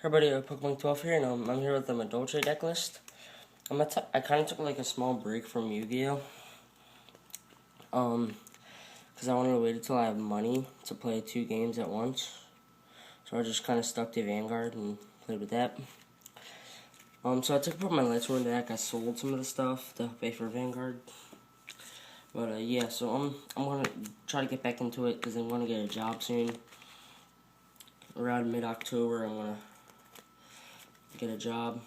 Everybody, Pokemon 12 here, and I'm here with the Madoulches deck list. I kind of took like a small break from Yu-Gi-Oh! Because I wanted to wait until I have money to play 2 games at once. So I just kind of stuck to Vanguard and played with that. So I took apart my Lightsworn deck. I sold some of the stuff to pay for Vanguard. But yeah, so I'm gonna try to get back into it because I'm gonna get a job soon. Around mid-October, I'm gonna get a job,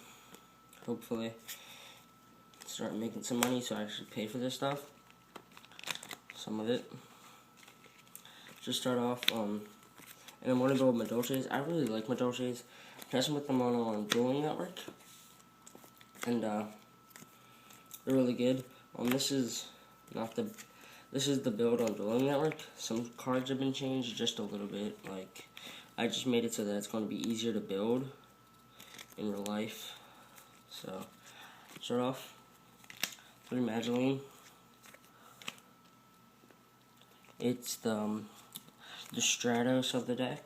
hopefully start making some money so I actually pay for this stuff, some of it. Just start off, and I'm going to go with Madoulches. I really like Madoulches. I'm testing with them on Dueling Network, and they're really good. This is the build on Dueling Network. Some cards have been changed just a little bit. Like, I just made it so that it's going to be easier to build in real life. So, start off, 3 Madoulches. It's the Stratos of the deck,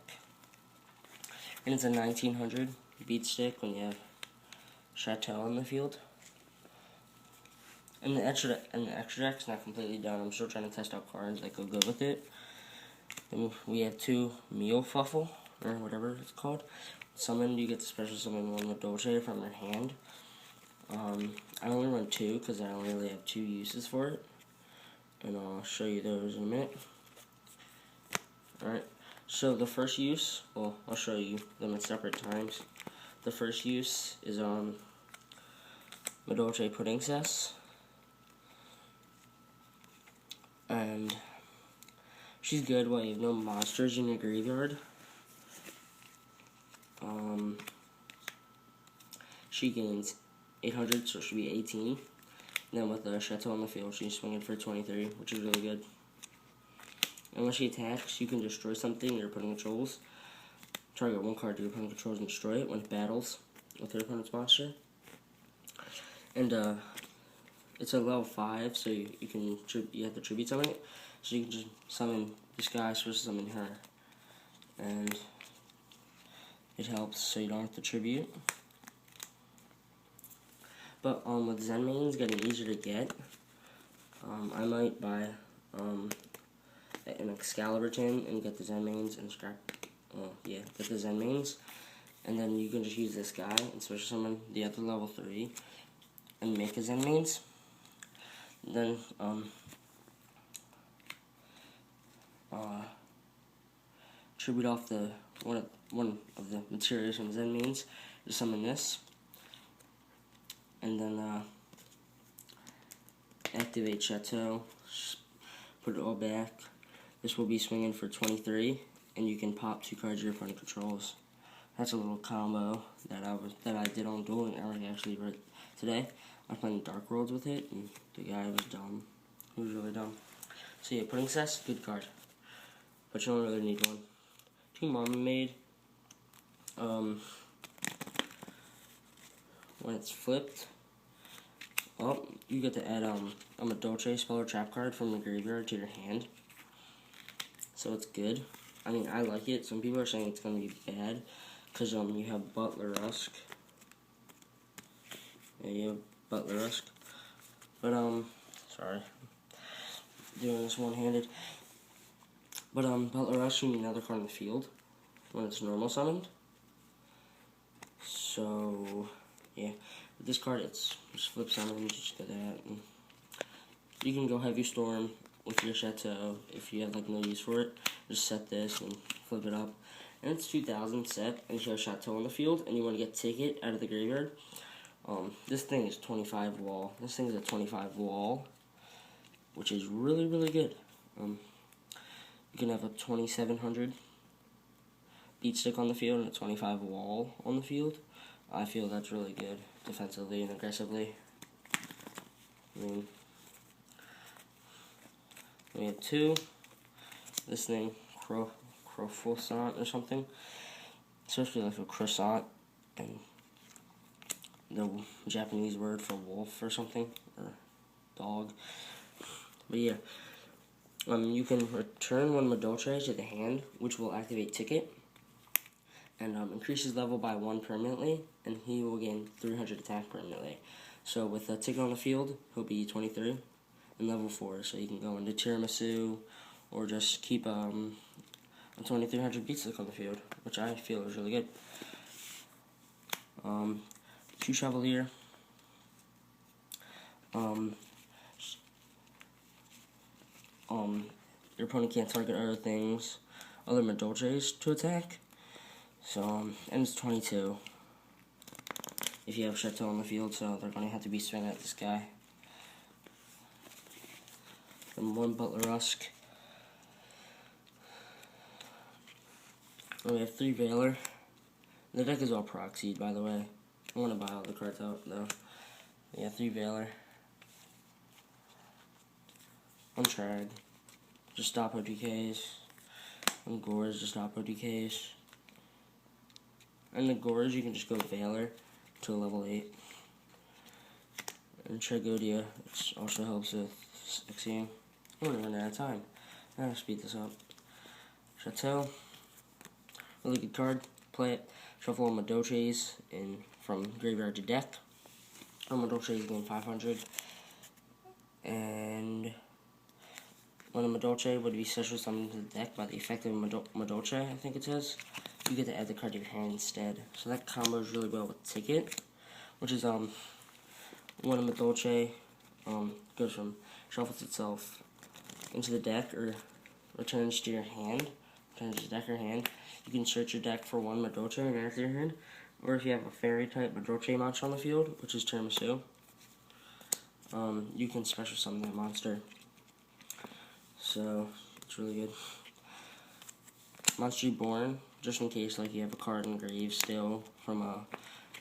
and it's a 1900 beat stick when you have Chateau in the field. And the extra deck's not completely done. I'm still trying to test out cards that go good with it. Then we have 2 Meal Fuffle, or whatever it's called. Summon, you get to special summon 1 Madoulches from your hand. I only run 2 because I only really have 2 uses for it. And I'll show you those in a minute. Alright, so the first use, well, I'll show you them at separate times. The first use is on Madoulches Pudding Cess. And she's good while you have no monsters in your graveyard. She gains 800, so it should be 18. And then with the Chateau on the field, she's swinging for 23, which is really good. And when she attacks, you can destroy something your opponent controls. Target 1 card your opponent controls and destroy it when it battles with your opponent's monster. And it's a level 5, so you have to tribute summon it. So you can just summon this guy, supposed to summon her. And it helps so you don't have to tribute. But with Zen mains getting easier to get, I might buy an Excalibur tin and get the Zen mains and get the Zen mains. And then you can just use this guy and special summon the other level 3 and make a Zen mains. Then tribute off the one of the materials from Zen mains to summon this. And then activate Chateau, put it all back. This will be swinging for 23, and you can pop 2 cards your opponent controls. That's a little combo that I did on Dueling Network actually right today. I was playing Dark Worlds with it, and the guy was dumb. He was really dumb. So yeah, Pudding Cess, good card, but you don't really need one. 2 Marmalade. When it's flipped, you get to add a Madoulches spell or trap card from the graveyard to your hand. So it's good. I mean, I like it. Some people are saying it's going to be bad because you have Butler Rusk. Yeah, you have Butler Rusk. But sorry, doing this one-handed. But Butler Rusk, you need another card in the field when it's normal summoned. So yeah, with this card, it's just flip summon. You just get that. And you can go Heavy Storm with your Chateau if you have like no use for it. Just set this and flip it up. And it's 2000 set, and you have Chateau on the field, and you want to get Ticket out of the graveyard. This thing is 25 wall. This thing is a 25 wall, which is really, really good. You can have a 2700 beat stick on the field and a 25 wall on the field. I feel that's really good defensively and aggressively. I mean, we have 2. This thing, croissant or something. It's supposed to be like a croissant, and the Japanese word for wolf or something, or dog. But yeah, you can return 1 Madoulches to the hand, which will activate Ticket. and increase his level by 1 permanently, and he will gain 300 attack permanently. So with a ticket on the field, he'll be 23 and level 4, so you can go into Tiramisu or just keep a 2300 beat stick on the field, which I feel is really good. Shoe Chevalier. Your opponent can't target other things, other Madoulches to attack. So, and it's 22. If you have Chateau on the field, so they're going to have to be swinging at this guy. From 1 Butler Rusk. We have 3 Valor. The deck is all proxied, by the way. I want to buy all the cards out, though. Yeah, 3 Valor. 1 Trag. Just stop OTKs. 1 Gores, just stop OTKs. And the Gores, you can just go Valor to level 8. And Tragodia, which also helps with Xing. I'm going to run out of time. I'm going to speed this up. Chateau. Really good card. Play it. Shuffle on Madoulches from graveyard to deck. Madoulches gain 500. And when a Madoulche would be special summoned to the deck by the effect of Madoulche, I think it says, you get to add the card to your hand instead. So that combos really well with Ticket, which is when a Madoulche goes from shuffles itself into the deck or returns to your hand, returns to deck or hand, you can search your deck for 1 Madoulche and add it to your hand. Or if you have a fairy type Madoulche monster on the field, which is Tiramisu, you can special summon that monster. So it's really good. Monster Reborn, just in case like you have a card engraved still from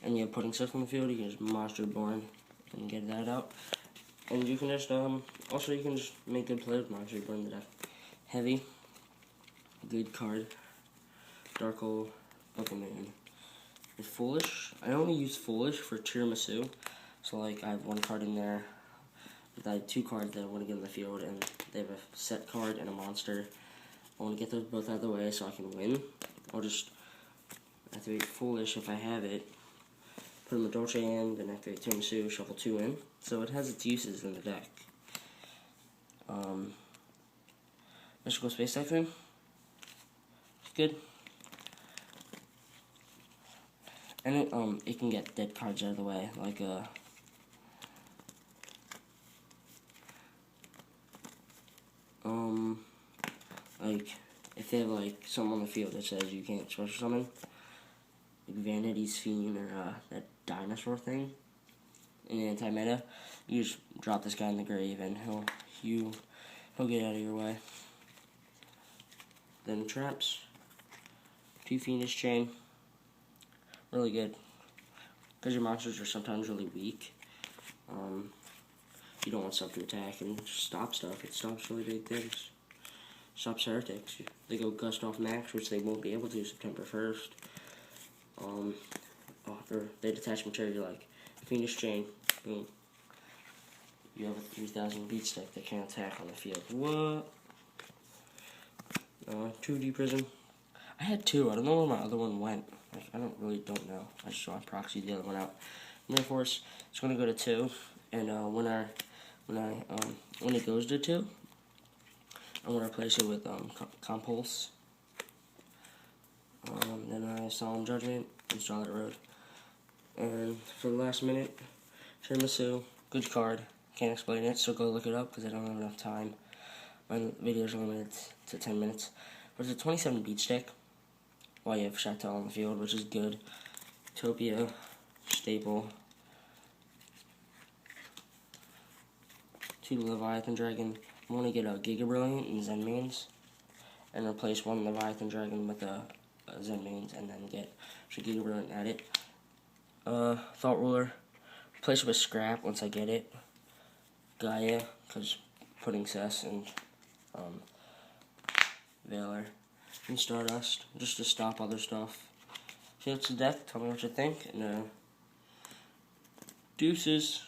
and you have Pudding Stuff on the field, you can just Monster Reborn and get that out. And you can just also you can just make good play with Monster Reborn in the deck. Heavy, good card. Dark Hole, Pokemon. And Foolish. I only use Foolish for Tiramisu. So like I have 1 card in there. I have 2 cards that I want to get in the field, and they have a set card and a monster. I want to get those both out of the way so I can win. I'll just activate Foolish if I have it. Put a Madoulche in, then activate Tiramisu, shuffle 2 in. So it has its uses in the deck. Mystical Space Typhoon. Good. And it can get dead cards out of the way, like if they have like something on the field that says you can't special summon, like Vanity's Fiend or that dinosaur thing in the anti-meta, you just drop this guy in the grave and he'll get out of your way. Then traps, 2 Fiendish Chain. Really good, because your monsters are sometimes really weak. You don't want stuff to attack and just stop stuff. It stops really big things. Stops heretics. They go Gust off max, which they won't be able to September 1st. Or they detach material like Fiendish Chain. Boom. You have a 3000 beat stick that can't attack on the field. What? 2D Prism. I had 2. I don't know where my other one went. Like, I don't know. I just saw I proxied the other one out. Mirror Force, it's going to go to 2, and when it goes to 2, I'm going to replace it with Compulse. Then I Solemn Judgment and Starlight Road. And for the last minute, Tiramisu, good card. Can't explain it, so go look it up because I don't have enough time. My videos are limited to 10 minutes. But it's a 27 beat stick. While you have Chateau on the field, which is good. Topia, Staple. 2 Leviathan Dragon. I want to get a Giga Brilliant and Zen Mains, and replace 1 Leviathan Dragon with a Zen Mains, and then get Giga Brilliant and add it. Thought Ruler. Replace it with Scrap once I get it. Gaia, because Pudding Cess and Valor. And Stardust, just to stop other stuff. So that's the deck. Tell me what you think, and deuces.